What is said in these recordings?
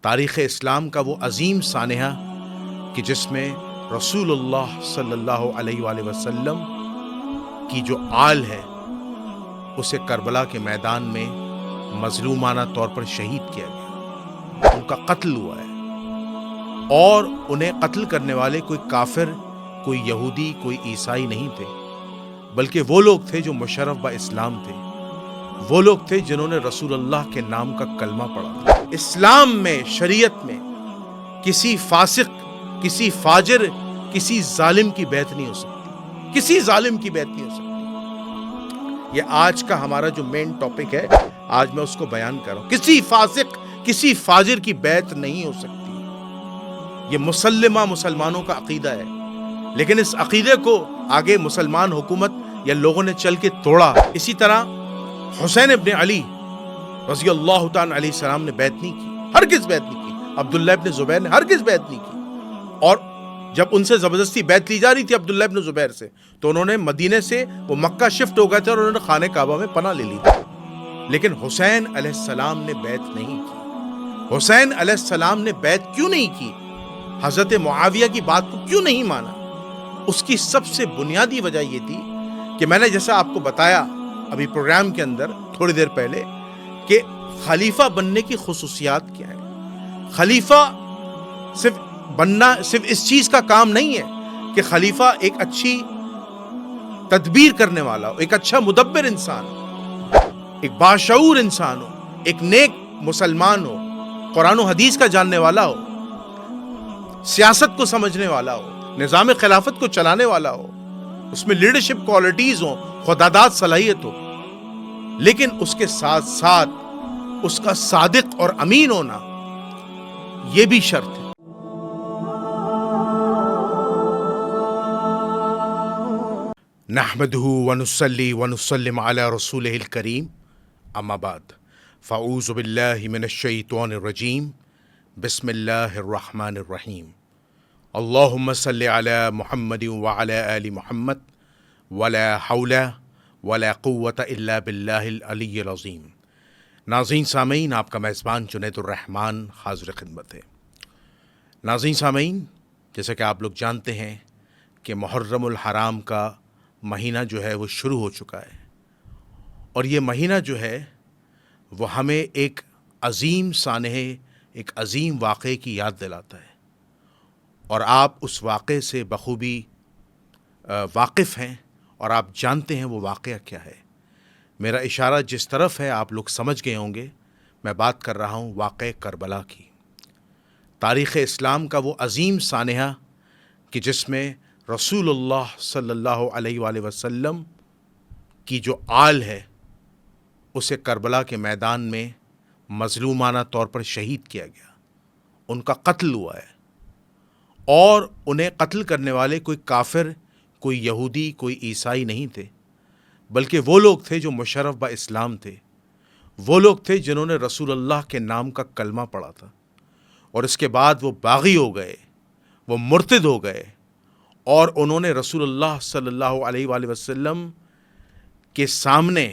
تاریخ اسلام کا وہ عظیم سانحہ کہ جس میں رسول اللہ صلی اللہ علیہ وآلہ وسلم کی جو آل ہے اسے کربلا کے میدان میں مظلومانہ طور پر شہید کیا گیا، ان کا قتل ہوا ہے، اور انہیں قتل کرنے والے کوئی کافر، کوئی یہودی، کوئی عیسائی نہیں تھے، بلکہ وہ لوگ تھے جو مشرف با اسلام تھے، وہ لوگ تھے جنہوں نے رسول اللہ کے نام کا کلمہ پڑھا۔ اسلام میں، شریعت میں کسی فاسق، کسی فاجر، کسی ظالم کی بیعت نہیں ہو سکتی، کسی ظالم کی بیعت نہیں ہو سکتی۔ یہ آج کا ہمارا جو مین ٹاپک ہے، آج میں اس کو بیان کر رہا ہوں۔ کسی فاسق، کسی فاجر کی بیعت نہیں ہو سکتی۔ یہ مسلمہ مسلمانوں کا عقیدہ ہے، لیکن اس عقیدے کو آگے مسلمان حکومت یا لوگوں نے چل کے توڑا۔ اسی طرح حسین ابن علی رضی اللہ تعالیٰ علیہ السلام نے بیعت نہیں کی، ہرگز بیعت نہیں کی۔ عبداللہ ابن زبیر نے ہرگز بیعت نہیں کی، اور جب ان سے زبردستی بیعت لی جا رہی تھی عبداللہ ابن زبیر سے، تو انہوں نے مدینے سے وہ مکہ شفٹ ہو گئے تھے اور انہوں نے خانہ کعبہ میں پناہ لے لی تھی، لیکن حسین علیہ السلام نے بیعت نہیں کی۔ حسین علیہ السلام نے بیعت کیوں نہیں کی؟ حضرت معاویہ کی بات کو کیوں نہیں مانا؟ اس کی سب سے بنیادی وجہ یہ تھی کہ میں نے جیسا آپ کو بتایا ابھی پروگرام کے اندر تھوڑی دیر پہلے کہ خلیفہ بننے کی خصوصیات کیا ہے۔ خلیفہ صرف بننا صرف اس چیز کا کام نہیں ہے کہ خلیفہ ایک اچھی تدبیر کرنے والا ہو، ایک اچھا مدبر انسان ہو، ایک باشعور انسان ہو، ایک نیک مسلمان ہو، قرآن و حدیث کا جاننے والا ہو، سیاست کو سمجھنے والا ہو، نظام خلافت کو چلانے والا ہو، اس میں لیڈرشپ کوالٹیز ہوں، خداداد صلاحیت ہو، لیکن اس کے ساتھ ساتھ اس کا صادق اور امین ہونا یہ بھی شرط ہے۔ نحمدہ ونصلی ونسلم علی رسولہ الکریم، اما بعد، فاعوذ باللہ من الشیطان الرجیم، بسم اللہ الرحمن الرحیم، اللہم صلی علی محمد وعلی آل محمد ولا حول ولا قوة الا باللہ العلی العظیم۔ ناظرین سامعین، آپ کا میزبان جنید الرحمن حاضر خدمت ہے۔ ناظرین سامعین، جیسا کہ آپ لوگ جانتے ہیں کہ محرم الحرام کا مہینہ جو ہے وہ شروع ہو چکا ہے، اور یہ مہینہ جو ہے وہ ہمیں ایک عظیم سانحے، ایک عظیم واقعے کی یاد دلاتا ہے، اور آپ اس واقعے سے بخوبی واقف ہیں اور آپ جانتے ہیں وہ واقعہ کیا ہے۔ میرا اشارہ جس طرف ہے آپ لوگ سمجھ گئے ہوں گے، میں بات کر رہا ہوں واقعہ کربلا کی۔ تاریخ اسلام کا وہ عظیم سانحہ کہ جس میں رسول اللہ صلی اللہ علیہ وآلہ وسلم کی جو آل ہے اسے کربلا کے میدان میں مظلومانہ طور پر شہید کیا گیا، ان کا قتل ہوا ہے، اور انہیں قتل کرنے والے کوئی کافر، کوئی یہودی، کوئی عیسائی نہیں تھے، بلکہ وہ لوگ تھے جو مشرف با اسلام تھے، وہ لوگ تھے جنہوں نے رسول اللہ کے نام کا کلمہ پڑھا تھا، اور اس کے بعد وہ باغی ہو گئے، وہ مرتد ہو گئے، اور انہوں نے رسول اللہ صلی اللہ علیہ وآلہ وسلم کے سامنے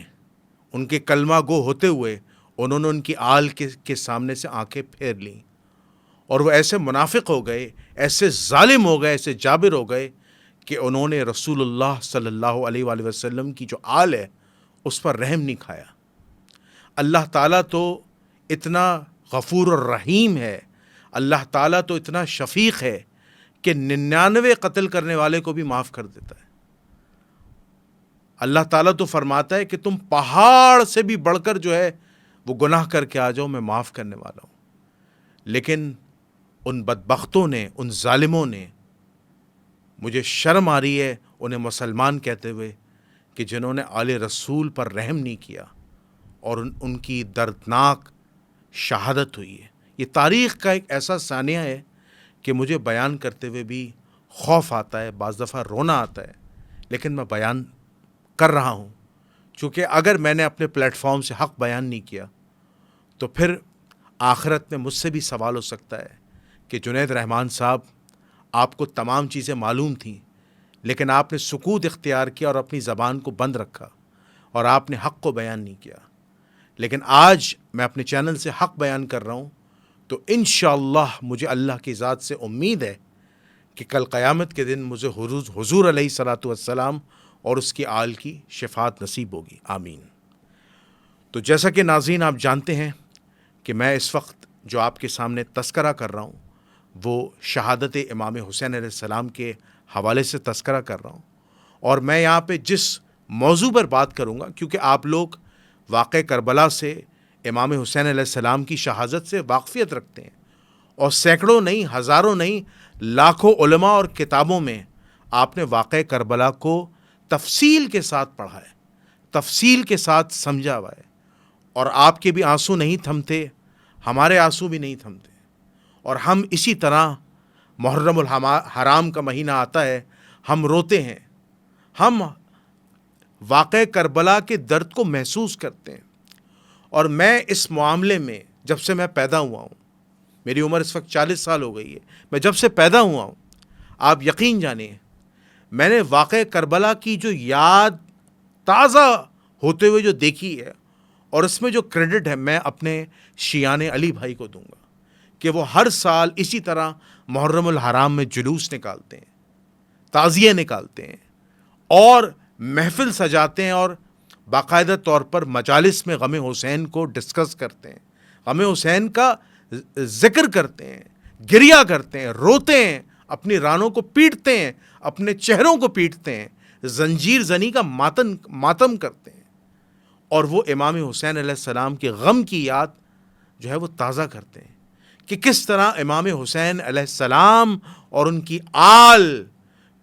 ان کے کلمہ گو ہوتے ہوئے انہوں نے ان کی آل کے سامنے سے آنکھیں پھیر لیں، اور وہ ایسے منافق ہو گئے، ایسے ظالم ہو گئے، ایسے جابر ہو گئے کہ انہوں نے رسول اللہ صلی اللہ علیہ وآلہ وسلم کی جو آل ہے اس پر رحم نہیں کھایا۔ اللہ تعالیٰ تو اتنا غفور الرحیم ہے، اللہ تعالیٰ تو اتنا شفیق ہے کہ 99 قتل کرنے والے کو بھی معاف کر دیتا ہے۔ اللہ تعالیٰ تو فرماتا ہے کہ تم پہاڑ سے بھی بڑھ کر جو ہے وہ گناہ کر کے آ جاؤ، میں معاف کرنے والا ہوں، لیکن ان بدبختوں نے، ان ظالموں نے، مجھے شرم آ رہی ہے انہیں مسلمان کہتے ہوئے کہ جنہوں نے آل رسول پر رحم نہیں کیا، اور ان کی دردناک شہادت ہوئی ہے۔ یہ تاریخ کا ایک ایسا سانحہ ہے کہ مجھے بیان کرتے ہوئے بھی خوف آتا ہے، بعض دفعہ رونا آتا ہے، لیکن میں بیان کر رہا ہوں، چونکہ اگر میں نے اپنے پلیٹ فارم سے حق بیان نہیں کیا تو پھر آخرت میں مجھ سے بھی سوال ہو سکتا ہے کہ جنید رحمان صاحب، آپ کو تمام چیزیں معلوم تھیں، لیکن آپ نے سکوت اختیار کیا اور اپنی زبان کو بند رکھا، اور آپ نے حق کو بیان نہیں کیا۔ لیکن آج میں اپنے چینل سے حق بیان کر رہا ہوں، تو انشاءاللہ مجھے اللہ کی ذات سے امید ہے کہ کل قیامت کے دن مجھے حضور علیہ الصلاۃ والسلام اور اس کی آل کی شفاعت نصیب ہوگی، آمین۔ تو جیسا کہ ناظرین آپ جانتے ہیں کہ میں اس وقت جو آپ کے سامنے تذکرہ کر رہا ہوں وہ شہادت امام حسین علیہ السلام کے حوالے سے تذکرہ کر رہا ہوں، اور میں یہاں پہ جس موضوع پر بات کروں گا، کیونکہ آپ لوگ واقع کربلا سے امام حسین علیہ السلام کی شہادت سے واقفیت رکھتے ہیں، اور سینکڑوں نہیں، ہزاروں نہیں، لاکھوں علماء اور کتابوں میں آپ نے واقع کربلا کو تفصیل کے ساتھ پڑھا ہے، تفصیل کے ساتھ سمجھا ہوا ہے، اور آپ کے بھی آنسو نہیں تھمتے، ہمارے آنسو بھی نہیں تھمتے، اور ہم اسی طرح محرم الحرام کا مہینہ آتا ہے، ہم روتے ہیں، ہم واقع کربلا کے درد کو محسوس کرتے ہیں۔ اور میں اس معاملے میں جب سے میں پیدا ہوا ہوں، میری عمر اس وقت 40 سال ہو گئی ہے، میں جب سے پیدا ہوا ہوں، آپ یقین جانیں میں نے واقع کربلا کی جو یاد تازہ ہوتے ہوئے جو دیکھی ہے، اور اس میں جو کریڈٹ ہے میں اپنے شیعان علی بھائی کو دوں گا کہ وہ ہر سال اسی طرح محرم الحرام میں جلوس نکالتے ہیں، تعزیے نکالتے ہیں، اور محفل سجاتے ہیں، اور باقاعدہ طور پر مجالس میں غم حسین کو ڈسکس کرتے ہیں، غم حسین کا ذکر کرتے ہیں، گریہ کرتے ہیں، روتے ہیں، اپنی رانوں کو پیٹتے ہیں، اپنے چہروں کو پیٹتے ہیں، زنجیر زنی کا ماتم کرتے ہیں، اور وہ امام حسین علیہ السلام کے غم کی یاد جو ہے وہ تازہ کرتے ہیں کہ کس طرح امام حسین علیہ السلام اور ان کی آل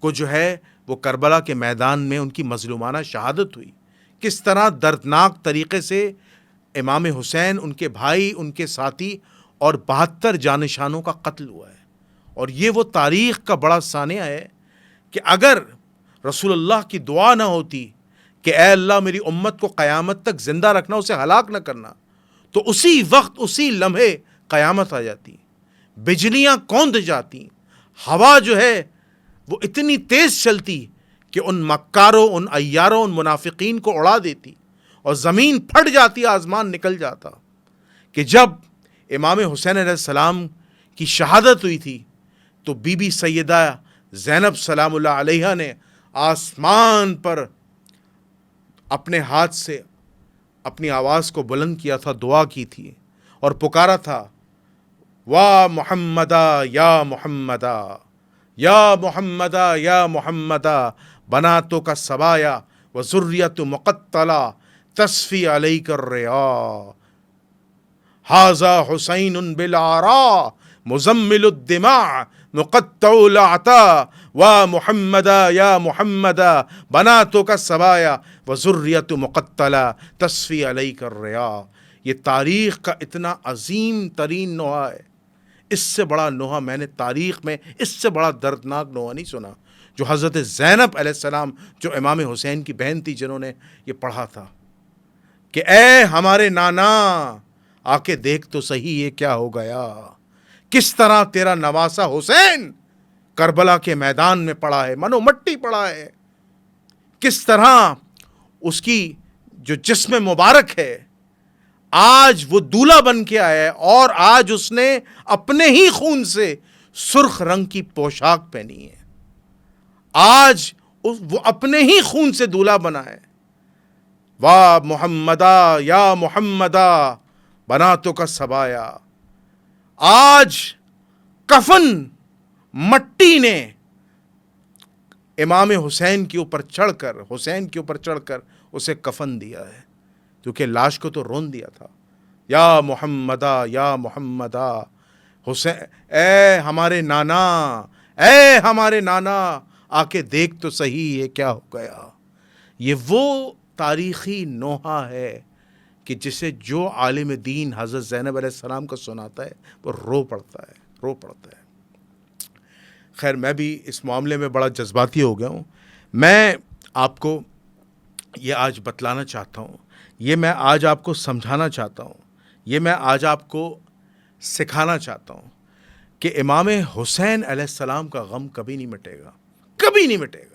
کو جو ہے وہ کربلا کے میدان میں ان کی مظلومانہ شہادت ہوئی، کس طرح دردناک طریقے سے امام حسین، ان کے بھائی، ان کے ساتھی اور 72 جانشانوں کا قتل ہوا ہے۔ اور یہ وہ تاریخ کا بڑا سانحہ ہے کہ اگر رسول اللہ کی دعا نہ ہوتی کہ اے اللہ میری امت کو قیامت تک زندہ رکھنا، اسے ہلاک نہ کرنا، تو اسی وقت، اسی لمحے قیامت آ جاتی، بجلیاں کوند جاتی، ہوا جو ہے وہ اتنی تیز چلتی کہ ان مکاروں، ان عیاروں، ان منافقین کو اڑا دیتی، اور زمین پھٹ جاتی، آسمان نکل جاتا۔ کہ جب امام حسین علیہ السلام کی شہادت ہوئی تھی تو بی بی سیدہ زینب سلام اللہ علیہا نے آسمان پر اپنے ہاتھ سے اپنی آواز کو بلند کیا تھا، دعا کی تھی اور پکارا تھا، وا محمدا یا محمدا، یا محمدا یا محمدا، بناتوں کا سبایا و ذریت مقتلا تصفی علیک الریا، ھذا حسین بالعراء مزمل الدماء مقطع العطا، و محمدا یا محمدا، بناتوں کا سبایا و ذریت مقتلا تصفی علیک الریا۔ یہ تاریخ کا اتنا عظیم ترین نوحہ ہے، اس سے بڑا نوحہ میں نے تاریخ میں، اس سے بڑا دردناک نوحہ نہیں سنا، جو حضرت زینب علیہ السلام، جو امام حسین کی بہن تھی، جنہوں نے یہ پڑھا تھا کہ اے ہمارے نانا، آ کے دیکھ تو صحیح یہ کیا ہو گیا، کس طرح تیرا نواسا حسین کربلا کے میدان میں پڑا ہے، منو مٹی پڑا ہے، کس طرح اس کی جو جسم مبارک ہے آج وہ دولہا بن کے آیا ہے، اور آج اس نے اپنے ہی خون سے سرخ رنگ کی پوشاک پہنی ہے، آج وہ اپنے ہی خون سے دولہا بنا ہے۔ واہ محمدا یا محمدا، بناتوں کا سبایا۔ آج کفن مٹی نے امام حسین کے اوپر چڑھ کر، حسین کے اوپر چڑھ کر اسے کفن دیا ہے، کیونکہ لاش کو تو رون دیا تھا۔ یا محمدا یا محمدا، حسین، اے ہمارے نانا، اے ہمارے نانا، آ کے دیکھ تو صحیح یہ کیا ہو گیا۔ یہ وہ تاریخی نوحہ ہے کہ جسے جو عالم دین حضرت زینب علیہ السلام کو سناتا ہے وہ رو پڑتا ہے۔ خیر میں بھی اس معاملے میں بڑا جذباتی ہو گیا ہوں، میں آپ کو یہ آج بتلانا چاہتا ہوں، یہ میں آج آپ کو سمجھانا چاہتا ہوں، یہ میں آج آپ کو سکھانا چاہتا ہوں کہ امام حسین علیہ السلام کا غم کبھی نہیں مٹے گا، کبھی نہیں مٹے گا۔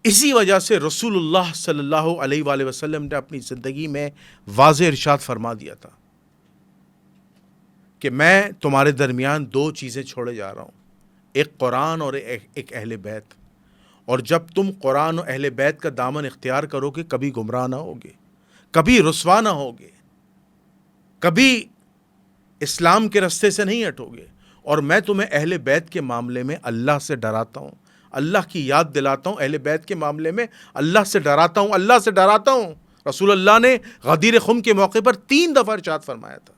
اسی وجہ سے رسول اللہ صلی اللہ علیہ وآلہ وسلم نے اپنی زندگی میں واضح ارشاد فرما دیا تھا کہ میں تمہارے درمیان دو چیزیں چھوڑے جا رہا ہوں، ایک قرآن اور ایک اہل بیت، اور جب تم قرآن و اہل بیت کا دامن اختیار کرو گے کبھی گمراہ نہ ہوگے، کبھی رسوا نہ ہوگے، کبھی اسلام کے رستے سے نہیں ہٹو گے۔ اور میں تمہیں اہل بیت کے معاملے میں اللہ سے ڈراتا ہوں، اللہ کی یاد دلاتا ہوں، اہل بیت کے معاملے میں اللہ سے ڈراتا ہوں، اللہ سے ڈراتا ہوں۔ رسول اللہ نے غدیر خم کے موقع پر 3 دفعہ ارشاد فرمایا تھا،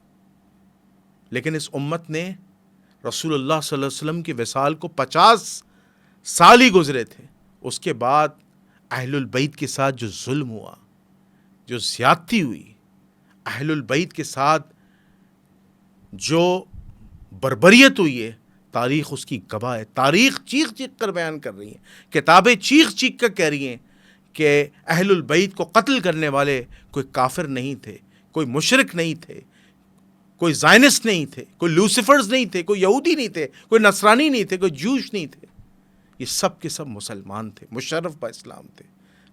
لیکن اس امت نے رسول اللہ صلی اللہ علیہ وسلم کی وصال کو 50 سال ہی گزرے تھے، اس کے بعد اہل البیت کے ساتھ جو ظلم ہوا، جو زیادتی ہوئی، اہل البیت کے ساتھ جو بربریت ہوئی ہے، تاریخ اس کی گواہ ہے۔ تاریخ چیخ چیخ کر بیان کر رہی ہیں، کتابیں چیخ چیخ کر کہہ رہی ہیں کہ اہل البیت کو قتل کرنے والے کوئی کافر نہیں تھے، کوئی مشرک نہیں تھے، کوئی زائنسٹ نہیں تھے، کوئی لوسیفرز نہیں تھے، کوئی یہودی نہیں تھے، کوئی نصرانی نہیں تھے، کوئی جوش نہیں تھے، یہ سب کے سب مسلمان تھے، مشرف با اسلام تھے،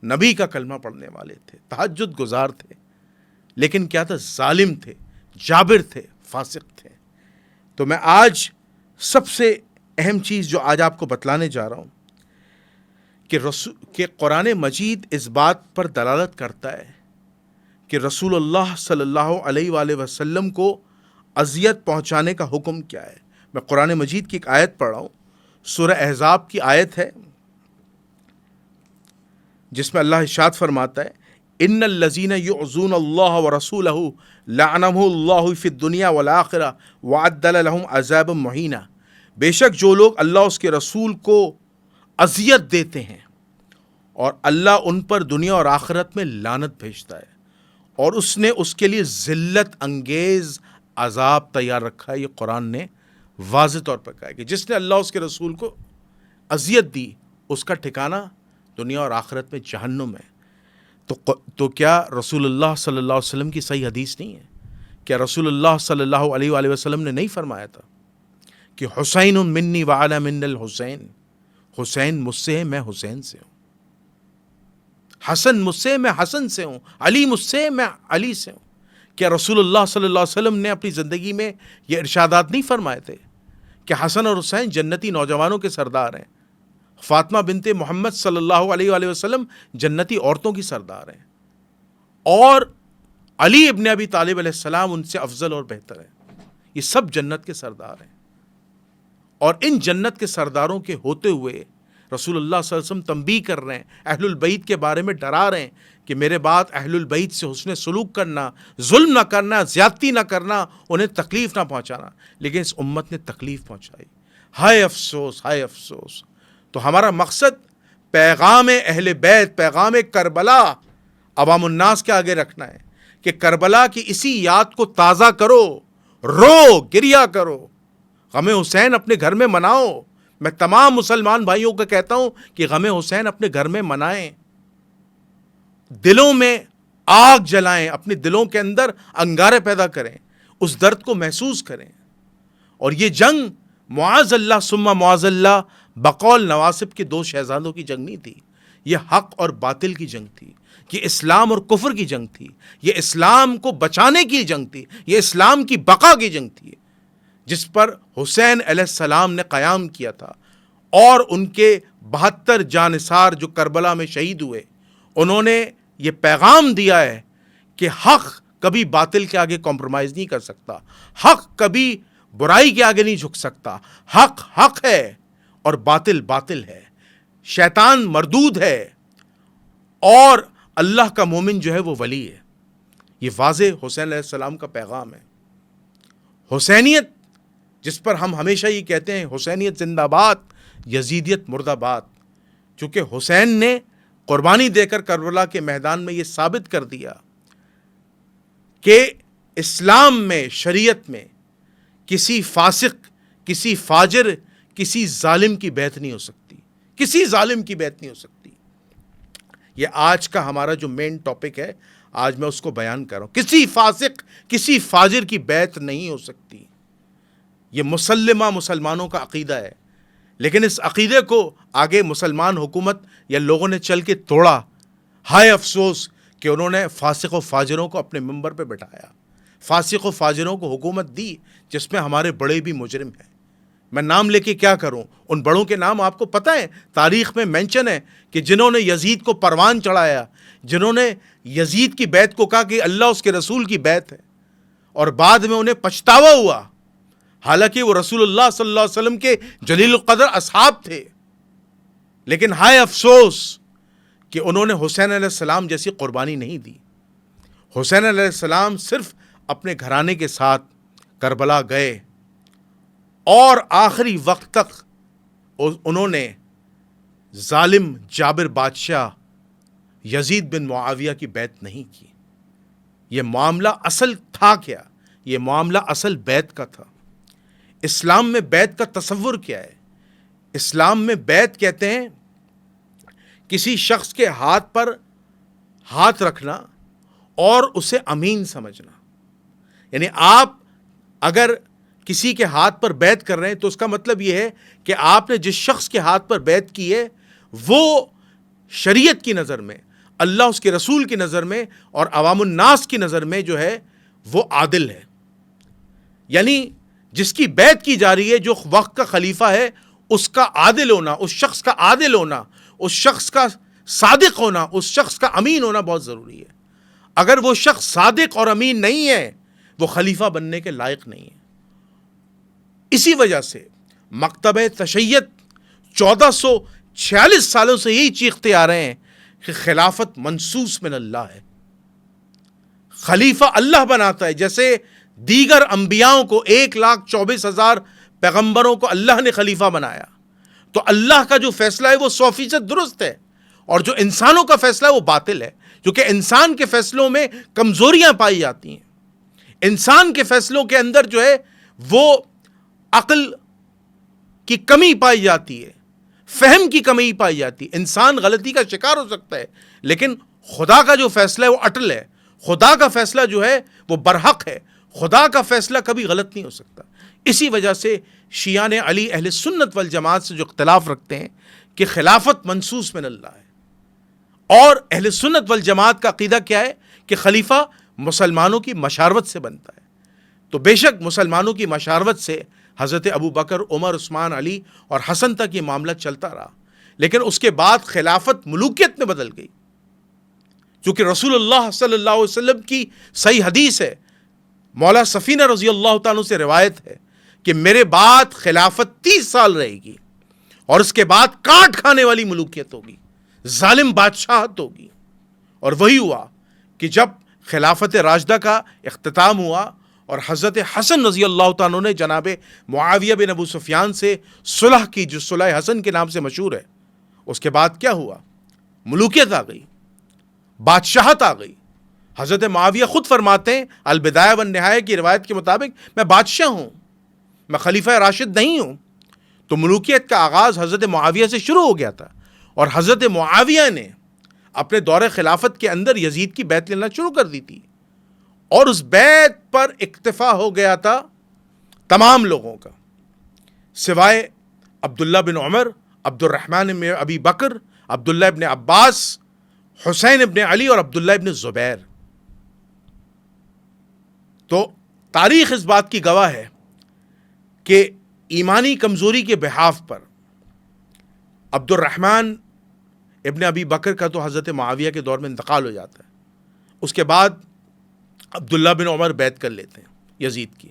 نبی کا کلمہ پڑھنے والے تھے، تہجد گزار تھے، لیکن کیا تھا؟ ظالم تھے، جابر تھے، فاسق تھے۔ تو میں آج سب سے اہم چیز جو آج آپ کو بتلانے جا رہا ہوں کہ قرآن مجید اس بات پر دلالت کرتا ہے کہ رسول اللہ صلی اللہ علیہ وآلہ وسلم کو اذیت پہنچانے کا حکم کیا ہے۔ میں قرآن مجید کی ایک آیت پڑھ رہا ہوں، سورہ احزاب کی آیت ہے، جس میں اللہ ارشاد فرماتا ہے ان الذین یعظون اللہ ورسولہ لعنهم اللہ فی الدنیا والآخرہ وعد لهم عذابا مہینا، بے شک جو لوگ اللہ اس کے رسول کو اذیت دیتے ہیں اور اللہ ان پر دنیا اور آخرت میں لعنت بھیجتا ہے، اور اس نے اس کے لیے ذلت انگیز عذاب تیار رکھا ہے۔ یہ قرآن نے واضح طور پر کہا ہے کہ جس نے اللہ اس کے رسول کو اذیت دی اس کا ٹھکانہ دنیا اور آخرت میں جہنم ہے۔ تو کیا رسول اللہ صلی اللہ علیہ وسلم کی صحیح حدیث نہیں ہے؟ کیا رسول اللہ صلی اللہ علیہ وآلہ وسلم نے نہیں فرمایا تھا کہ حسین منی وعلی من الحسین، حسین مجھ سے ہے، میں حسین سے ہوں، حسن مجھ سے، میں حسن سے ہوں، علی مجھ سے، میں علی سے ہوں۔ کیا رسول اللہ صلی اللہ علیہ وسلم نے اپنی زندگی میں یہ ارشادات نہیں فرمائے تھے کہ حسن اور حسین جنتی نوجوانوں کے سردار ہیں، فاطمہ بنت محمد صلی اللہ علیہ وآلہ وسلم جنتی عورتوں کی سردار ہیں، اور علی ابن ابی طالب علیہ السلام ان سے افضل اور بہتر ہیں، یہ سب جنت کے سردار ہیں۔ اور ان جنت کے سرداروں کے ہوتے ہوئے رسول اللہ صلی اللہ علیہ وسلم تنبیہ کر رہے ہیں، اہل البیت کے بارے میں ڈرا رہے ہیں کہ میرے بعد اہل البیت سے حسن سلوک کرنا، ظلم نہ کرنا، زیادتی نہ کرنا، انہیں تکلیف نہ پہنچانا، لیکن اس امت نے تکلیف پہنچائی۔ ہائے افسوس، ہائے افسوس۔ تو ہمارا مقصد پیغام اہل بیت، پیغام کربلا عوام الناس کے آگے رکھنا ہے کہ کربلا کی اسی یاد کو تازہ کرو، رو، گریہ کرو، غم حسین اپنے گھر میں مناؤ۔ میں تمام مسلمان بھائیوں کو کہتا ہوں کہ غم حسین اپنے گھر میں منائیں، دلوں میں آگ جلائیں، اپنے دلوں کے اندر انگارے پیدا کریں، اس درد کو محسوس کریں۔ اور یہ جنگ معاذ اللہ ثم معاذ اللہ بقول نواسب کے 2 شہزادوں کی جنگ نہیں تھی، یہ حق اور باطل کی جنگ تھی، یہ اسلام اور کفر کی جنگ تھی، یہ اسلام کو بچانے کی جنگ تھی، یہ اسلام کی بقا کی جنگ تھی، جس پر حسین علیہ السلام نے قیام کیا تھا، اور ان کے 72 جانثار جو کربلا میں شہید ہوئے، انہوں نے یہ پیغام دیا ہے کہ حق کبھی باطل کے آگے کمپرومائز نہیں کر سکتا، حق کبھی برائی کے آگے نہیں جھک سکتا، حق حق ہے اور باطل باطل ہے، شیطان مردود ہے اور اللہ کا مومن جو ہے وہ ولی ہے۔ یہ واضح حسین علیہ السلام کا پیغام ہے۔ حسینیت جس پر ہم ہمیشہ یہ کہتے ہیں حسینیت زندہ باد، یزیدیت مردہ باد، چونکہ حسین نے قربانی دے کر کربلا کے میدان میں یہ ثابت کر دیا کہ اسلام میں، شریعت میں کسی فاسق، کسی فاجر، کسی ظالم کی بیعت نہیں ہو سکتی، کسی ظالم کی بیعت نہیں ہو سکتی۔ یہ آج کا ہمارا جو مین ٹاپک ہے، آج میں اس کو بیان کر رہا ہوں۔ کسی فاسق، کسی فاجر کی بیعت نہیں ہو سکتی۔ یہ مسلمہ مسلمانوں کا عقیدہ ہے، لیکن اس عقیدے کو آگے مسلمان حکومت یا لوگوں نے چل کے توڑا۔ ہائے افسوس کہ انہوں نے فاسق و فاجروں کو اپنے منبر پہ بٹھایا، فاسق و فاجروں کو حکومت دی جس میں ہمارے بڑے بھی مجرم ہیں. میں نام لے کے کیا کروں؟ ان بڑوں کے نام آپ کو پتہ ہے، تاریخ میں مینشن ہے کہ جنہوں نے یزید کو پروان چڑھایا، جنہوں نے یزید کی بیعت کو کہا کہ اللہ اس کے رسول کی بیعت ہے، اور بعد میں انہیں پچھتاوا ہوا، حالانکہ وہ رسول اللہ صلی اللہ علیہ وسلم کے جلیل القدر اصحاب تھے. لیکن ہائے افسوس کہ انہوں نے حسین علیہ السلام جیسی قربانی نہیں دی. حسین علیہ السلام صرف اپنے گھرانے کے ساتھ کربلا گئے اور آخری وقت تک انہوں نے ظالم جابر بادشاہ یزید بن معاویہ کی بیعت نہیں کی. یہ معاملہ اصل تھا کیا؟ یہ معاملہ اصل بیعت کا تھا. اسلام میں بیعت کا تصور کیا ہے؟ اسلام میں بیعت کہتے ہیں کسی شخص کے ہاتھ پر ہاتھ رکھنا اور اسے امین سمجھنا. یعنی آپ اگر کسی کے ہاتھ پر بیعت کر رہے ہیں تو اس کا مطلب یہ ہے کہ آپ نے جس شخص کے ہاتھ پر بیعت کی ہے وہ شریعت کی نظر میں، اللہ اس کے رسول کی نظر میں اور عوام الناس کی نظر میں جو ہے وہ عادل ہے. یعنی جس کی بیعت کی جا رہی ہے، جو وقت کا خلیفہ ہے، اس کا عادل ہونا، اس شخص کا عادل ہونا، اس شخص کا صادق ہونا، اس شخص کا امین ہونا بہت ضروری ہے. اگر وہ شخص صادق اور امین نہیں ہے وہ خلیفہ بننے کے لائق نہیں ہے. اسی وجہ سے مکتبہ تشیع 1446 سالوں سے یہی چیختے آ رہے ہیں کہ خلافت منصوص من اللہ ہے. خلیفہ اللہ بناتا ہے. جیسے دیگر انبیاؤں کو 1,24,000 پیغمبروں کو اللہ نے خلیفہ بنایا، تو اللہ کا جو فیصلہ ہے وہ 100% درست ہے، اور جو انسانوں کا فیصلہ ہے وہ باطل ہے، کیونکہ انسان کے فیصلوں میں کمزوریاں پائی جاتی ہیں. انسان کے فیصلوں کے اندر جو ہے وہ عقل کی کمی پائی جاتی ہے، فہم کی کمی پائی جاتی ہے. انسان غلطی کا شکار ہو سکتا ہے، لیکن خدا کا جو فیصلہ ہے وہ اٹل ہے. خدا کا فیصلہ جو ہے وہ برحق ہے. خدا کا فیصلہ کبھی غلط نہیں ہو سکتا. اسی وجہ سے شیعان علی اہل سنت والجماعت سے جو اختلاف رکھتے ہیں کہ خلافت منصوص من اللہ ہے، اور اہل سنت والجماعت کا عقیدہ کیا ہے کہ خلیفہ مسلمانوں کی مشاورت سے بنتا ہے. تو بے شک مسلمانوں کی مشاورت سے حضرت ابو بکر، عمر، عثمان، علی اور حسن تک یہ معاملہ چلتا رہا، لیکن اس کے بعد خلافت ملوکیت میں بدل گئی. چونکہ رسول اللہ صلی اللہ علیہ وسلم کی صحیح حدیث ہے، مولا سفینہ رضی اللہ تعالیٰ سے روایت ہے کہ میرے بعد خلافت 30 سال رہے گی، اور اس کے بعد کاٹ کھانے والی ملوکیت ہوگی، ظالم بادشاہت ہوگی. اور وہی ہوا کہ جب خلافت راشدہ کا اختتام ہوا اور حضرت حسن رضی اللہ تعالیٰ نے جناب معاویہ بن ابو سفیان سے صلح کی، جو صلح حسن کے نام سے مشہور ہے، اس کے بعد کیا ہوا؟ ملوکیت آ گئی، بادشاہت آ گئی. حضرت معاویہ خود فرماتے ہیں البدایہ والنہایہ کی روایت کے مطابق میں بادشاہ ہوں، میں خلیفہ راشد نہیں ہوں. تو ملوکیت کا آغاز حضرت معاویہ سے شروع ہو گیا تھا، اور حضرت معاویہ نے اپنے دور خلافت کے اندر یزید کی بیعت لینا شروع کر دی تھی، اور اس بیعت پر اکتفا ہو گیا تھا تمام لوگوں کا، سوائے عبداللہ بن عمر، عبد الرحمن بن ابی بکر، عبداللہ ابن عباس، حسین ابن علی اور عبداللہ ابن زبیر. تو تاریخ اس بات کی گواہ ہے کہ ایمانی کمزوری کے بحاف پر عبد الرحمن ابن ابی بکر کا تو حضرت معاویہ کے دور میں انتقال ہو جاتا ہے. اس کے بعد عبداللہ بن عمر بیعت کر لیتے ہیں یزید کی.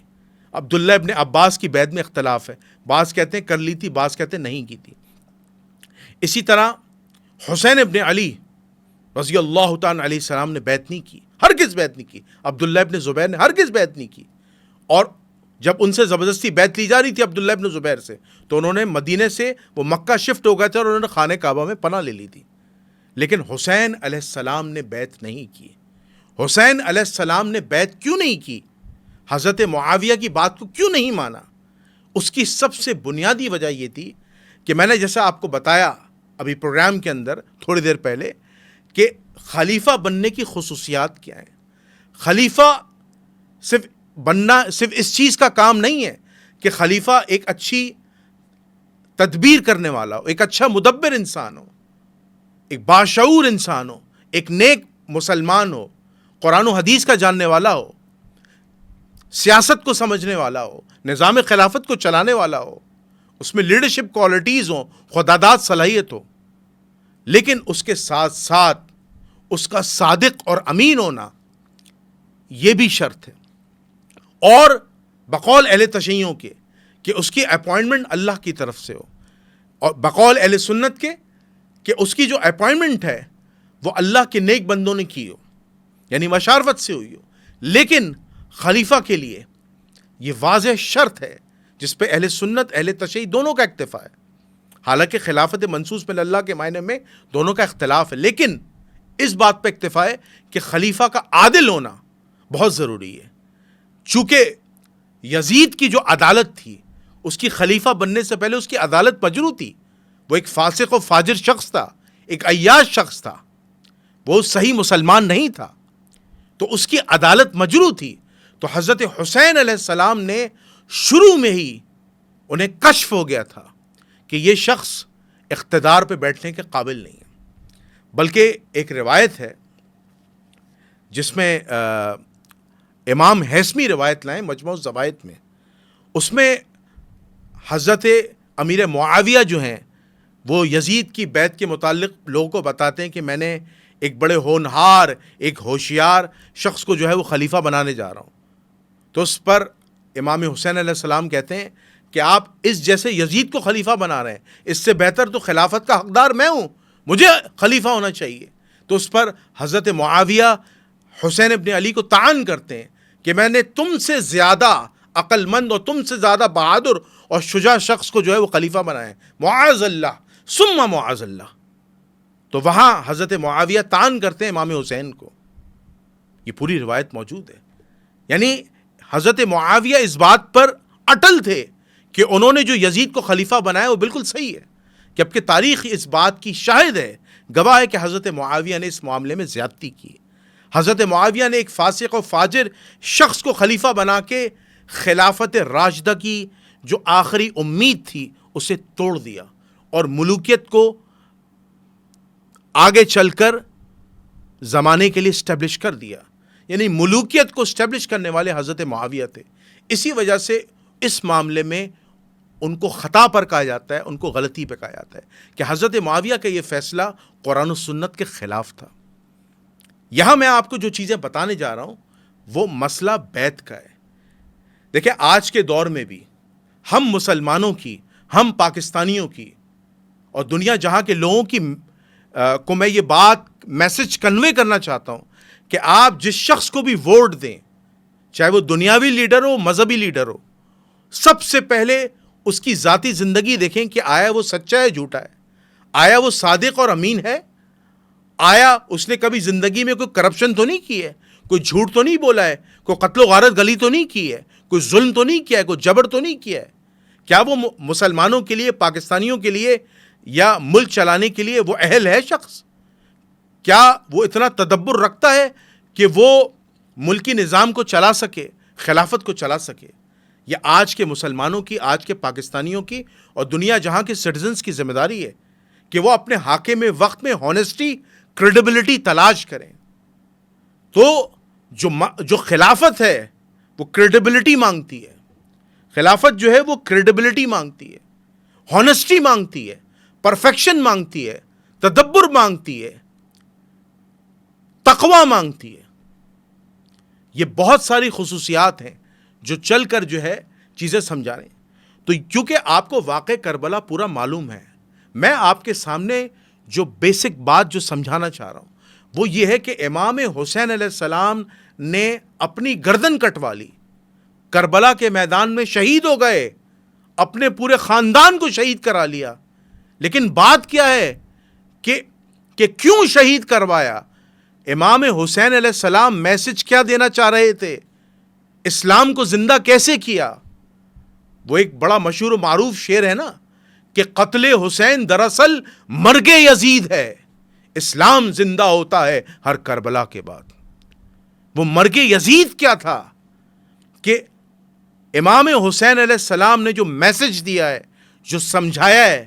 عبداللہ ابن عباس کی بیعت میں اختلاف ہے، بعض کہتے ہیں کر لی تھی، بعض کہتے ہیں نہیں کی تھی. اسی طرح حسین ابن علی رضی اللہ تعالیٰ علیہ السلام نے بیعت نہیں کی، ہرگز بیعت نہیں کی. عبداللہ ابن زبیر نے ہرگز بیعت نہیں کی، اور جب ان سے زبردستی بیعت لی جا رہی تھی عبداللہ ابن زبیر سے، تو انہوں نے مدینے سے وہ مکہ شفٹ ہو گئے تھے اور انہوں نے خانہ کعبہ میں پناہ لے لی تھی. لیکن حسین علیہ السلام نے بیعت نہیں کی. حسین علیہ السلام نے بیعت کیوں نہیں کی؟ حضرت معاویہ کی بات کو کیوں نہیں مانا؟ اس کی سب سے بنیادی وجہ یہ تھی کہ میں نے جیسا آپ کو بتایا ابھی پروگرام کے اندر تھوڑی دیر پہلے کہ خلیفہ بننے کی خصوصیات کیا ہیں. خلیفہ صرف بننا صرف اس چیز کا کام نہیں ہے کہ خلیفہ ایک اچھی تدبیر کرنے والا ہو، ایک اچھا مدبر انسان ہو، ایک باشعور انسان ہو، ایک نیک مسلمان ہو، قرآن و حدیث کا جاننے والا ہو. سیاست کو سمجھنے والا ہو، نظام خلافت کو چلانے والا ہو، اس میں لیڈرشپ کوالٹیز ہوں، خداداد صلاحیت ہو، لیکن اس کے ساتھ ساتھ اس کا صادق اور امین ہونا یہ بھی شرط ہے. اور بقول اہل تشیعوں کے کہ اس کی اپوائنٹمنٹ اللہ کی طرف سے ہو، اور بقول اہل سنت کے کہ اس کی جو اپوائنٹمنٹ ہے وہ اللہ کے نیک بندوں نے کی ہو، یعنی مشارفت سے ہوئی ہو. لیکن خلیفہ کے لیے یہ واضح شرط ہے جس پہ اہل سنت اہل تشیع دونوں کا اکتفا ہے. حالانکہ خلافت منصوص من اللہ کے معنی میں دونوں کا اختلاف ہے، لیکن اس بات پہ اکتفا ہے کہ خلیفہ کا عادل ہونا بہت ضروری ہے. چونکہ یزید کی جو عدالت تھی، اس کی خلیفہ بننے سے پہلے اس کی عدالت مجروح تھی. وہ ایک فاسق و فاجر شخص تھا، ایک عیاش شخص تھا، وہ صحیح مسلمان نہیں تھا، تو اس کی عدالت مجروح تھی. تو حضرت حسین علیہ السلام نے شروع میں ہی انہیں کشف ہو گیا تھا کہ یہ شخص اقتدار پہ بیٹھنے کے قابل نہیں ہے. بلکہ ایک روایت ہے جس میں امام ہیثمی روایت لائیں مجموع الزوائد میں، اس میں حضرت امیر معاویہ جو ہیں وہ یزید کی بیعت کے متعلق لوگوں کو بتاتے ہیں کہ میں نے ایک بڑے ہونہار، ایک ہوشیار شخص کو جو ہے وہ خلیفہ بنانے جا رہا ہوں. تو اس پر امام حسین علیہ السلام کہتے ہیں کہ آپ اس جیسے یزید کو خلیفہ بنا رہے ہیں، اس سے بہتر تو خلافت کا حقدار میں ہوں، مجھے خلیفہ ہونا چاہیے. تو اس پر حضرت معاویہ حسین ابن علی کو طعن کرتے ہیں کہ میں نے تم سے زیادہ عقل مند اور تم سے زیادہ بہادر اور شجاع شخص کو جو ہے وہ خلیفہ بنائے، معاذ اللہ ثم معاذ اللہ. تو وہاں حضرت معاویہ طعن کرتے ہیں امام حسین کو. یہ پوری روایت موجود ہے. یعنی حضرت معاویہ اس بات پر اٹل تھے کہ انہوں نے جو یزید کو خلیفہ بنایا وہ بالکل صحیح ہے، جبکہ تاریخ اس بات کی شاہد ہے، گواہ ہے کہ حضرت معاویہ نے اس معاملے میں زیادتی کی. حضرت معاویہ نے ایک فاسق و فاجر شخص کو خلیفہ بنا کے خلافت راشدہ کی جو آخری امید تھی اسے توڑ دیا اور ملوکیت کو آگے چل کر زمانے کے لیے اسٹیبلش کر دیا. یعنی ملوکیت کو اسٹیبلش کرنے والے حضرت معاویہ تھے. اسی وجہ سے اس معاملے میں ان کو خطا پر کہا جاتا ہے، ان کو غلطی پہ کہا جاتا ہے کہ حضرت معاویہ کا یہ فیصلہ قرآن و سنت کے خلاف تھا. یہاں میں آپ کو جو چیزیں بتانے جا رہا ہوں وہ مسئلہ بیعت کا ہے. دیکھیں آج کے دور میں بھی ہم مسلمانوں کی، ہم پاکستانیوں کی اور دنیا جہاں کے لوگوں کی کو میں یہ بات میسج کنوے کرنا چاہتا ہوں کہ آپ جس شخص کو بھی ووٹ دیں، چاہے وہ دنیاوی لیڈر ہو، مذہبی لیڈر ہو، سب سے پہلے اس کی ذاتی زندگی دیکھیں کہ آیا وہ سچا ہے جھوٹا ہے، آیا وہ صادق اور امین ہے، آیا اس نے کبھی زندگی میں کوئی کرپشن تو نہیں کی ہے، کوئی جھوٹ تو نہیں بولا ہے، کوئی قتل و غارت گلی تو نہیں کی ہے، کوئی ظلم تو نہیں کیا ہے، کوئی جبر تو نہیں کیا ہے. کیا وہ مسلمانوں کے لیے، پاکستانیوں کے لیے یا ملک چلانے کے لیے وہ اہل ہے شخص؟ کیا وہ اتنا تدبر رکھتا ہے کہ وہ ملکی نظام کو چلا سکے، خلافت کو چلا سکے؟ یہ آج کے مسلمانوں کی، آج کے پاکستانیوں کی اور دنیا جہاں کے سٹیزنز کی ذمہ داری ہے کہ وہ اپنے حاکم میں وقت میں ہونیسٹی، کریڈیبلٹی تلاش کریں. تو جو خلافت ہے وہ کریڈیبلٹی مانگتی ہے. خلافت جو ہے وہ کریڈیبلٹی مانگتی ہے، ہونیسٹی مانگتی ہے، پرفیکشن مانگتی ہے، تدبر مانگتی ہے، تقوی مانگتی ہے. یہ بہت ساری خصوصیات ہیں جو چل کر جو ہے چیزیں سمجھا رہے ہیں. تو کیونکہ آپ کو واقع کربلا پورا معلوم ہے، میں آپ کے سامنے جو بیسک بات جو سمجھانا چاہ رہا ہوں وہ یہ ہے کہ امام حسین علیہ السلام نے اپنی گردن کٹوا لی، کربلا کے میدان میں شہید ہو گئے، اپنے پورے خاندان کو شہید کرا لیا. لیکن بات کیا ہے کہ کیوں شہید کروایا؟ امام حسین علیہ السلام میسج کیا دینا چاہ رہے تھے؟ اسلام کو زندہ کیسے کیا؟ وہ ایک بڑا مشہور و معروف شعر ہے نا کہ قتل حسین دراصل مرگ یزید ہے، اسلام زندہ ہوتا ہے ہر کربلا کے بعد. وہ مرگ یزید کیا تھا کہ امام حسین علیہ السلام نے جو میسج دیا ہے، جو سمجھایا ہے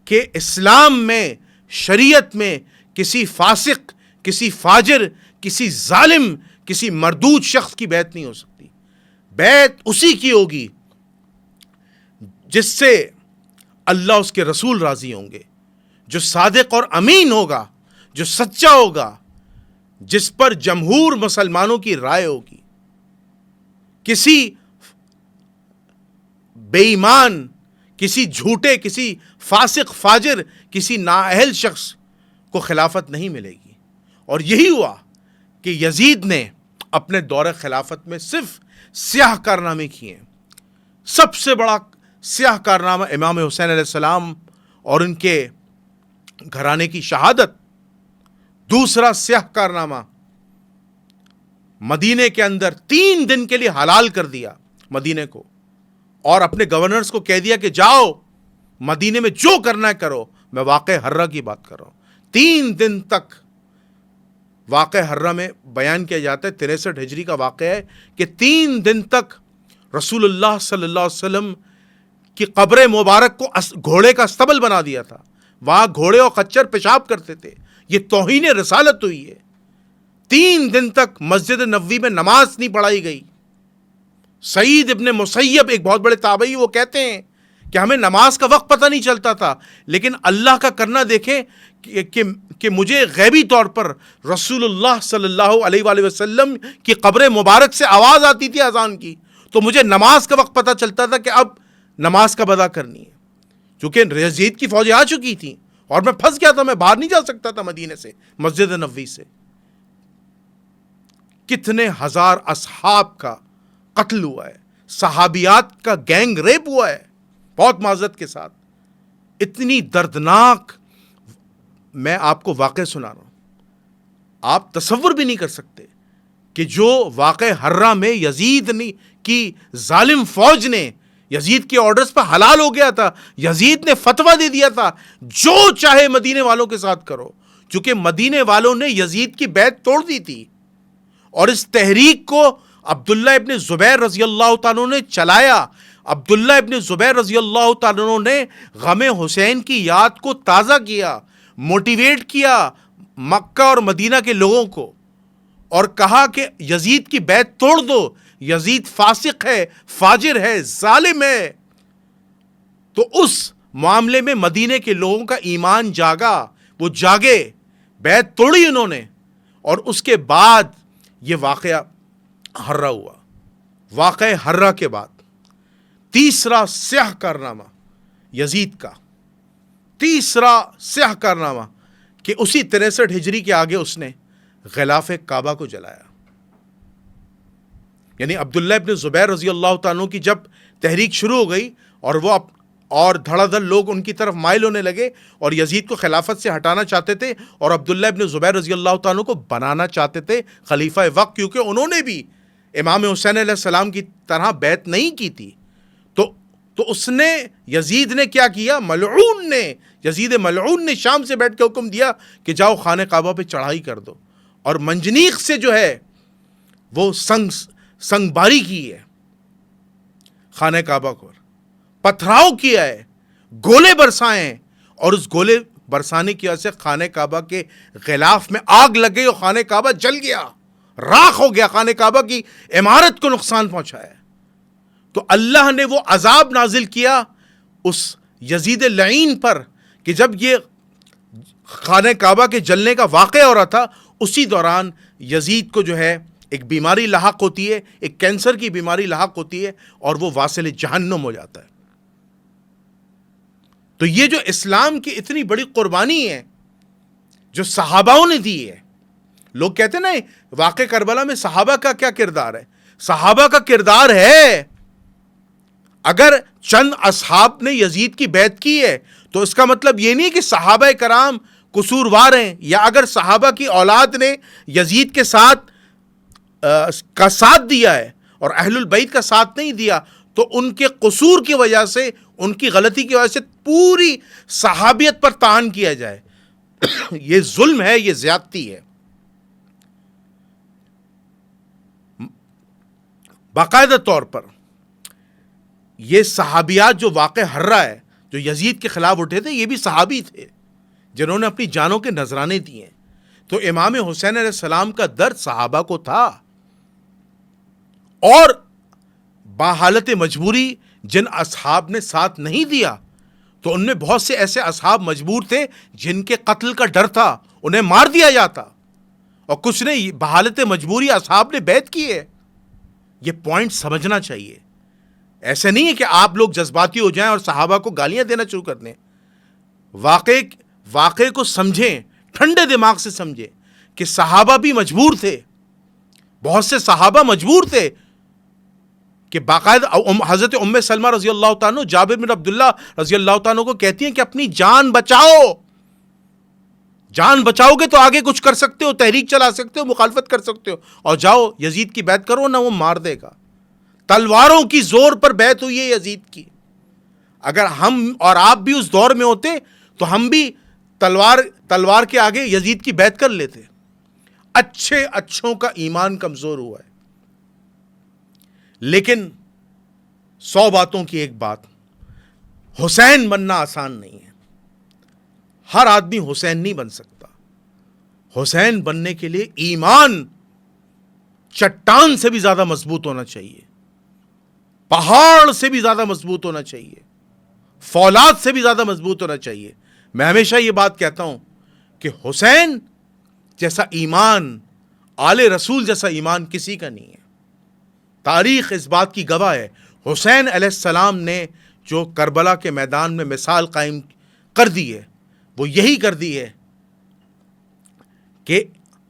کہ اسلام میں، شریعت میں کسی فاسق، کسی فاجر، کسی ظالم، کسی مردود شخص کی بیعت نہیں ہو سکتی. بیعت اسی کی ہوگی جس سے اللہ اس کے رسول راضی ہوں گے، جو صادق اور امین ہوگا، جو سچا ہوگا، جس پر جمہور مسلمانوں کی رائے ہوگی۔ کسی بے ایمان، کسی جھوٹے، کسی فاسق فاجر، کسی نااہل شخص کو خلافت نہیں ملے گی۔ اور یہی ہوا کہ یزید نے اپنے دور خلافت میں صرف سیاہ کارنامے کیے ہیں۔ سب سے بڑا سیاہ کارنامہ امام حسین علیہ السلام اور ان کے گھرانے کی شہادت۔ دوسرا سیاہ کارنامہ، مدینے کے اندر 3 دن کے لیے حلال کر دیا مدینے کو، اور اپنے گورنرز کو کہہ دیا کہ جاؤ مدینے میں جو کرنا ہے کرو۔ میں واقعہ حرہ کی بات کر رہا ہوں۔ 3 دن تک واقعہ حرہ میں بیان کیا جاتا ہے، 63 ہجری کا واقعہ ہے کہ 3 دن تک رسول اللہ صلی اللہ علیہ وسلم کی قبر مبارک کو گھوڑے کا استبل بنا دیا تھا۔ وہاں گھوڑے اور خچر پیشاب کرتے تھے۔ یہ توہین رسالت ہوئی ہے۔ 3 دن تک مسجد نبوی میں نماز نہیں پڑھائی گئی۔ سعید ابن مسیب ایک بہت بڑے تابعی، وہ کہتے ہیں کہ ہمیں نماز کا وقت پتہ نہیں چلتا تھا، لیکن اللہ کا کرنا دیکھیں کہ مجھے غیبی طور پر رسول اللہ صلی اللہ علیہ وآلہ وسلم کی قبر مبارک سے آواز آتی تھی اذان کی، تو مجھے نماز کا وقت پتہ چلتا تھا کہ اب نماز کا ادا کرنی ہے، چونکہ یزید کی فوجیں آ چکی تھیں اور میں پھنس گیا تھا، میں باہر نہیں جا سکتا تھا مدینے سے، مسجد نبوی سے۔ کتنے ہزار اصحاب کا قتل ہوا ہے، صحابیات کا گینگ ریپ ہوا ہے، بہت معذرت کے ساتھ۔ اتنی دردناک، میں آپ کو واقعہ سنا رہا ہوں، آپ تصور بھی نہیں کر سکتے کہ جو واقعہ حرہ میں یزید کی ظالم فوج نے، یزید کے آرڈرز پہ حلال ہو گیا تھا، یزید نے فتویٰ دے دیا تھا جو چاہے مدینے والوں کے ساتھ کرو، چونکہ مدینے والوں نے یزید کی بیعت توڑ دی تھی، اور اس تحریک کو عبداللہ ابن زبیر رضی اللہ تعالیٰ نے چلایا۔ عبداللہ ابن زبیر رضی اللہ تعالیٰ نے غم حسین کی یاد کو تازہ کیا، موٹیویٹ کیا مکہ اور مدینہ کے لوگوں کو، اور کہا کہ یزید کی بیعت توڑ دو، یزید فاسق ہے، فاجر ہے، ظالم ہے۔ تو اس معاملے میں مدینے کے لوگوں کا ایمان جاگا، وہ جاگے، بیعت توڑی انہوں نے، اور اس کے بعد یہ واقعہ حرہ ہوا۔ واقعہ حرہ کے بعد تیسرا سیاہ کارنامہ یزید کا، تیسرا سیاہ کارنامہ کہ اسی 63 ہجری کے آگے اس نے غلاف کعبہ کو جلایا۔ یعنی عبداللہ ابن زبیر رضی اللہ تعالیٰ کی جب تحریک شروع ہو گئی اور وہ اور دھڑا دھڑ لوگ ان کی طرف مائل ہونے لگے اور یزید کو خلافت سے ہٹانا چاہتے تھے، اور عبداللہ ابن زبیر رضی اللہ تعالیٰ کو بنانا چاہتے تھے خلیفہ وقت، کیونکہ انہوں نے بھی امام حسین علیہ السلام کی طرح بیعت نہیں کی تھی۔ تو اس نے، یزید نے کیا کیا، یزید ملعون نے شام سے بیٹھ کے حکم دیا کہ جاؤ خانہ کعبہ پہ چڑھائی کر دو، اور منجنیق سے جو ہے وہ سنگ باری کی ہے خانہ کعبہ کو، پتھراؤ کیا ہے، گولے برسائے ہیں، اور اس گولے برسانے کی وجہ سے خانہ کعبہ کے غلاف میں آگ لگ گئی اور خانہ کعبہ جل گیا، راکھ ہو گیا، خانہ کعبہ کی عمارت کو نقصان پہنچایا۔ تو اللہ نے وہ عذاب نازل کیا اس یزید لعین پر کہ جب یہ خانہ کعبہ کے جلنے کا واقعہ ہو رہا تھا، اسی دوران یزید کو جو ہے ایک بیماری لاحق ہوتی ہے، ایک کینسر کی بیماری لاحق ہوتی ہے، اور وہ واصل جہنم ہو جاتا ہے۔ تو یہ جو اسلام کی اتنی بڑی قربانی ہے جو صحاباؤں نے دی ہے، لوگ کہتے ہیں نا واقع کربلا میں صحابہ کا کیا کردار ہے؟ صحابہ کا کردار ہے، اگر چند اصحاب نے یزید کی بیعت کی ہے تو اس کا مطلب یہ نہیں کہ صحابہ کرام قصوروار ہیں، یا اگر صحابہ کی اولاد نے یزید کے ساتھ دیا ہے اور اہل البیت کا ساتھ نہیں دیا تو ان کے قصور کی وجہ سے، ان کی غلطی کی وجہ سے پوری صحابیت پر طعن کیا جائے۔ یہ ظلم ہے، یہ زیادتی ہے۔ باقاعدہ طور پر یہ صحابیات جو واقع حرہ ہے، جو یزید کے خلاف اٹھے تھے، یہ بھی صحابی تھے جنہوں نے اپنی جانوں کے نذرانے دیے۔ تو امام حسین علیہ السلام کا درد صحابہ کو تھا، اور باحالت مجبوری جن اصحاب نے ساتھ نہیں دیا تو ان میں بہت سے ایسے اصحاب مجبور تھے جن کے قتل کا ڈر تھا، انہیں مار دیا جاتا، اور کچھ نے بحالت مجبوری اصحاب نے بیعت کی ہے. یہ پوائنٹ سمجھنا چاہیے. ایسے نہیں ہے کہ آپ لوگ جذباتی ہو جائیں اور صحابہ کو گالیاں دینا شروع کر دیں. واقعے کو سمجھیں، ٹھنڈے دماغ سے سمجھیں کہ صحابہ بھی مجبور تھے. بہت سے صحابہ مجبور تھے کہ باقاعدہ حضرت ام سلمہ رضی اللہ تعالیٰ عنہ جابر بن عبداللہ رضی اللہ تعالیٰ عنہ کو کہتی ہیں کہ اپنی جان بچاؤ. جان بچاؤ گے تو آگے کچھ کر سکتے ہو، تحریک چلا سکتے ہو، مخالفت کر سکتے ہو، اور جاؤ یزید کی بیعت کرو، نہ وہ مار دے گا. تلواروں کی زور پر بیعت ہوئی ہے یزید کی. اگر ہم اور آپ بھی اس دور میں ہوتے تو ہم بھی تلوار کے آگے یزید کی بیعت کر لیتے. اچھوں کا ایمان کمزور ہوا ہے. لیکن 100 باتوں کی ایک بات، حسین بننا آسان نہیں ہے. ہر آدمی حسین نہیں بن سکتا. حسین بننے کے لیے ایمان چٹان سے بھی زیادہ مضبوط ہونا چاہیے، پہاڑ سے بھی زیادہ مضبوط ہونا چاہیے، فولاد سے بھی زیادہ مضبوط ہونا چاہیے. میں ہمیشہ یہ بات کہتا ہوں کہ حسین جیسا ایمان، آل رسول جیسا ایمان کسی کا نہیں ہے. تاریخ اس بات کی گواہ ہے. حسین علیہ السلام نے جو کربلا کے میدان میں مثال قائم کر دی ہے وہ یہی کر دی ہے کہ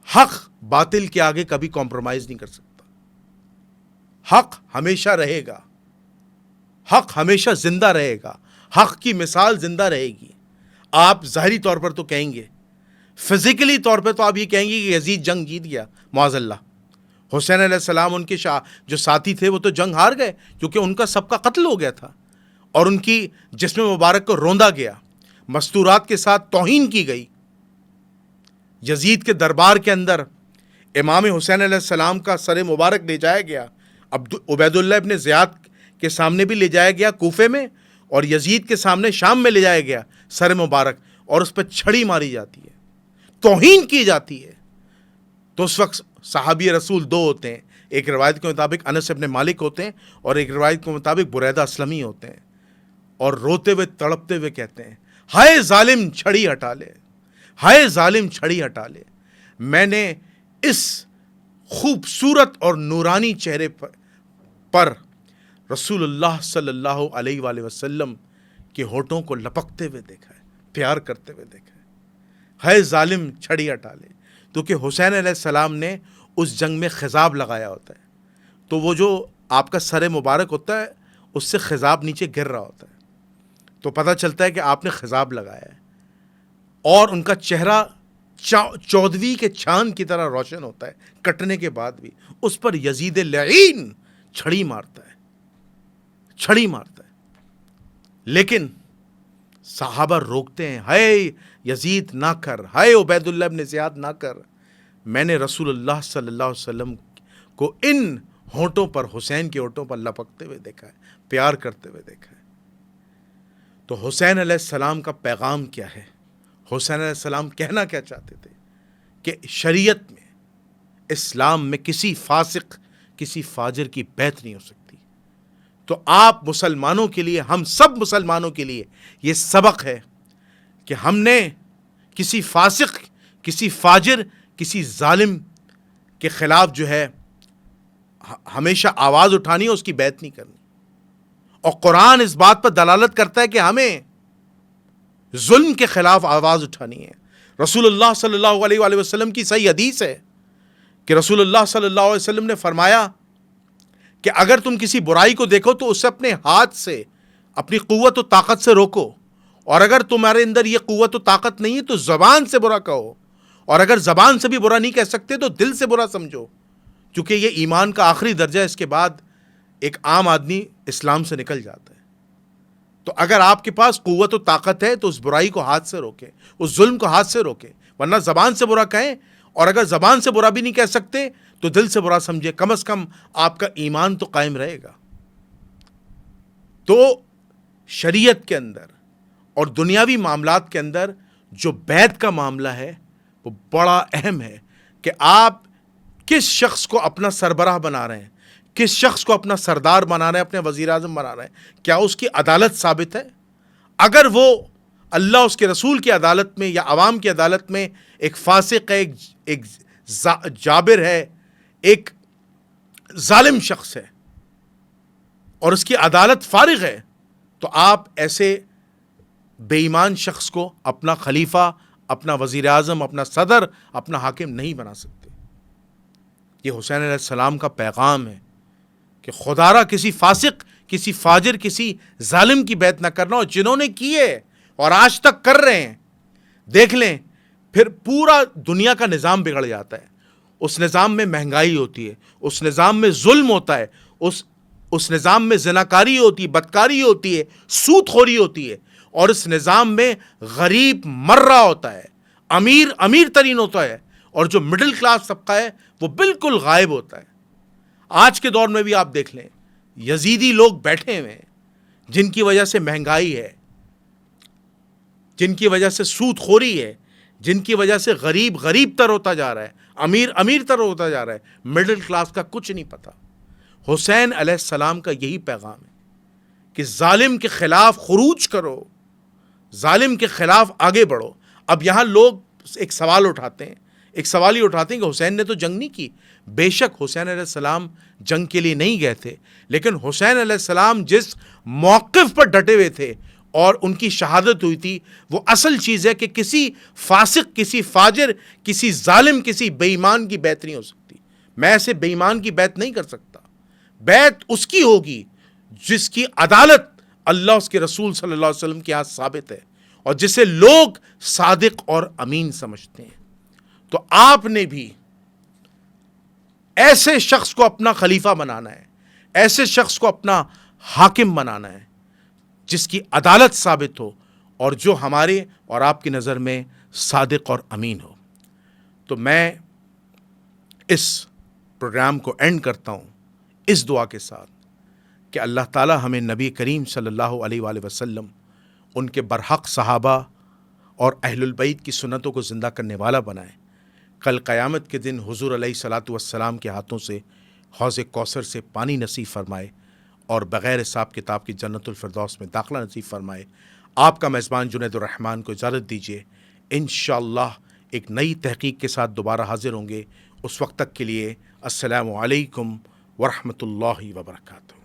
حق باطل کے آگے کبھی کمپرومائز نہیں کر سکتا. حق ہمیشہ رہے گا، حق ہمیشہ زندہ رہے گا، حق کی مثال زندہ رہے گی. آپ ظاہری طور پر تو کہیں گے، فزیکلی طور پہ تو آپ یہ کہیں گے کہ یزید جنگ جیت گیا، معاذ اللہ. حسین علیہ السلام ان کے جو ساتھی تھے وہ تو جنگ ہار گئے کیونکہ ان کا سب کا قتل ہو گیا تھا اور ان کی جسم مبارک کو روندا گیا، مستورات کے ساتھ توہین کی گئی. یزید کے دربار کے اندر امام حسین علیہ السلام کا سر مبارک لے جایا گیا، عبید اللہ ابن زیاد کے سامنے بھی لے جایا گیا کوفے میں، اور یزید کے سامنے شام میں لے جایا گیا سر مبارک، اور اس پہ چھڑی ماری جاتی ہے، توہین کی جاتی ہے. تو اس وقت صحابی رسول 2 ہوتے ہیں. ایک روایت کے مطابق انس ابن مالک ہوتے ہیں اور ایک روایت کے مطابق بریدہ اسلمی ہوتے ہیں، اور روتے ہوئے تڑپتے ہوئے کہتے ہیں، ہائے ظالم چھڑی ہٹا لے، ہائے ظالم چھڑی ہٹا لے. میں نے اس خوبصورت اور نورانی چہرے پر رسول اللہ صلی اللہ علیہ وآلہ وسلم کے ہونٹوں کو لپکتے ہوئے دیکھا ہے، پیار کرتے ہوئے دیکھا ہے. ہائے ظالم چھڑی ہٹا لے. کیونکہ حسین علیہ السلام نے اس جنگ میں خضاب لگایا ہوتا ہے، تو وہ جو آپ کا سر مبارک ہوتا ہے اس سے خضاب نیچے گر رہا ہوتا ہے، تو پتہ چلتا ہے کہ آپ نے خضاب لگایا ہے. اور ان کا چہرہ 14ویں کے چاند کی طرح روشن ہوتا ہے کٹنے کے بعد بھی. اس پر یزید لعین چھڑی مارتا ہے. لیکن صحابہ روکتے ہیں، ہائے یزید نہ کر، ہائے عبید اللہ ابن زیاد نہ کر. میں نے رسول اللہ صلی اللہ علیہ وسلم کو ان ہونٹوں پر، حسین کے ہونٹوں پر لپکتے ہوئے دیکھا ہے، پیار کرتے ہوئے دیکھا ہے. تو حسین علیہ السلام کا پیغام کیا ہے؟ حسین علیہ السلام کہنا کیا چاہتے تھے؟ کہ شریعت میں، اسلام میں کسی فاسق، کسی فاجر کی بیعت نہیں ہو سکتی. تو آپ مسلمانوں کے لیے، ہم سب مسلمانوں کے لیے یہ سبق ہے کہ ہم نے کسی فاسق، کسی فاجر، کسی ظالم کے خلاف جو ہے ہمیشہ آواز اٹھانی ہے، اس کی بیعت نہیں کرنی. اور قرآن اس بات پر دلالت کرتا ہے کہ ہمیں ظلم کے خلاف آواز اٹھانی ہے. رسول اللہ صلی اللہ علیہ وآلہ وسلم کی صحیح حدیث ہے کہ رسول اللہ صلی اللہ علیہ وسلم نے فرمایا کہ اگر تم کسی برائی کو دیکھو تو اسے اپنے ہاتھ سے، اپنی قوت و طاقت سے روکو، اور اگر تمہارے اندر یہ قوت و طاقت نہیں ہے تو زبان سے برا کہو، اور اگر زبان سے بھی برا نہیں کہہ سکتے تو دل سے برا سمجھو، کیونکہ یہ ایمان کا آخری درجہ ہے. اس کے بعد ایک عام آدمی اسلام سے نکل جاتا ہے. تو اگر آپ کے پاس قوت و طاقت ہے تو اس برائی کو ہاتھ سے روکیں، اس ظلم کو ہاتھ سے روکیں، ورنہ زبان سے برا کہیں، اور اگر زبان سے برا بھی نہیں کہہ سکتے تو دل سے برا سمجھے، کم از کم آپ کا ایمان تو قائم رہے گا. تو شریعت کے اندر اور دنیاوی معاملات کے اندر جو بیعت کا معاملہ ہے وہ بڑا اہم ہے کہ آپ کس شخص کو اپنا سربراہ بنا رہے ہیں، کس شخص کو اپنا سردار بنا رہے ہیں، اپنے وزیر اعظم بنا رہے ہیں، کیا اس کی عدالت ثابت ہے؟ اگر وہ اللہ اس کے رسول کی عدالت میں یا عوام کی عدالت میں ایک فاسق ہے، ایک جابر ہے، ایک ظالم شخص ہے اور اس کی عدالت فارغ ہے، تو آپ ایسے بے ایمان شخص کو اپنا خلیفہ، اپنا وزیر اعظم، اپنا صدر، اپنا حاکم نہیں بنا سکتے۔ یہ حسین علیہ السلام کا پیغام ہے کہ خدا را کسی فاسق، کسی فاجر، کسی ظالم کی بیعت نہ کرنا، اور جنہوں نے کیے اور آج تک کر رہے ہیں، دیکھ لیں پھر پورا دنیا کا نظام بگڑ جاتا ہے۔ اس نظام میں مہنگائی ہوتی ہے، اس نظام میں ظلم ہوتا ہے، اس نظام میں زناکاری ہوتی ہے، بدکاری ہوتی ہے، سود خوری ہوتی ہے، اور اس نظام میں غریب مر رہا ہوتا ہے، امیر ترین ہوتا ہے، اور جو مڈل کلاس طبقہ ہے وہ بالکل غائب ہوتا ہے۔ آج کے دور میں بھی آپ دیکھ لیں، یزیدی لوگ بیٹھے ہوئے ہیں جن کی وجہ سے مہنگائی ہے، جن کی وجہ سے سود خوری ہے، جن کی وجہ سے غریب تر ہوتا جا رہا ہے، امیر تر ہوتا جا رہا ہے، مڈل کلاس کا کچھ نہیں پتا۔ حسین علیہ السلام کا یہی پیغام ہے کہ ظالم کے خلاف خروج کرو، ظالم کے خلاف آگے بڑھو۔ اب یہاں لوگ ایک سوال اٹھاتے ہیں کہ حسین نے تو جنگ نہیں کی۔ بے شک حسین علیہ السلام جنگ کے لیے نہیں گئے تھے، لیکن حسین علیہ السلام جس موقف پر ڈٹے ہوئے تھے اور ان کی شہادت ہوئی تھی، وہ اصل چیز ہے کہ کسی فاسق، کسی فاجر، کسی ظالم، کسی بے ایمان کی بیعت نہیں ہو سکتی۔ میں ایسے بے ایمان کی بیعت نہیں کر سکتا۔ بیعت اس کی ہوگی جس کی عدالت اللہ اس کے رسول صلی اللہ علیہ وسلم کے ہاں ثابت ہے، اور جسے لوگ صادق اور امین سمجھتے ہیں۔ تو آپ نے بھی ایسے شخص کو اپنا خلیفہ بنانا ہے، ایسے شخص کو اپنا حاکم بنانا ہے جس کی عدالت ثابت ہو اور جو ہمارے اور آپ کی نظر میں صادق اور امین ہو۔ تو میں اس پروگرام کو اینڈ کرتا ہوں اس دعا کے ساتھ کہ اللہ تعالی ہمیں نبی کریم صلی اللہ علیہ وآلہ وسلم، ان کے برحق صحابہ اور اہل البیت کی سنتوں کو زندہ کرنے والا بنائے۔ کل قیامت کے دن حضور علیہ الصلاۃ والسلام کے ہاتھوں سے حوض کوثر سے پانی نصیب فرمائے اور بغیر حساب کتاب کی جنت الفردوس میں داخلہ نصیب فرمائے۔ آپ کا میزبان جنید الرحمن کو اجازت دیجیے، انشاءاللہ ایک نئی تحقیق کے ساتھ دوبارہ حاضر ہوں گے۔ اس وقت تک کے لیے السلام علیکم ورحمۃ اللہ وبرکاتہ۔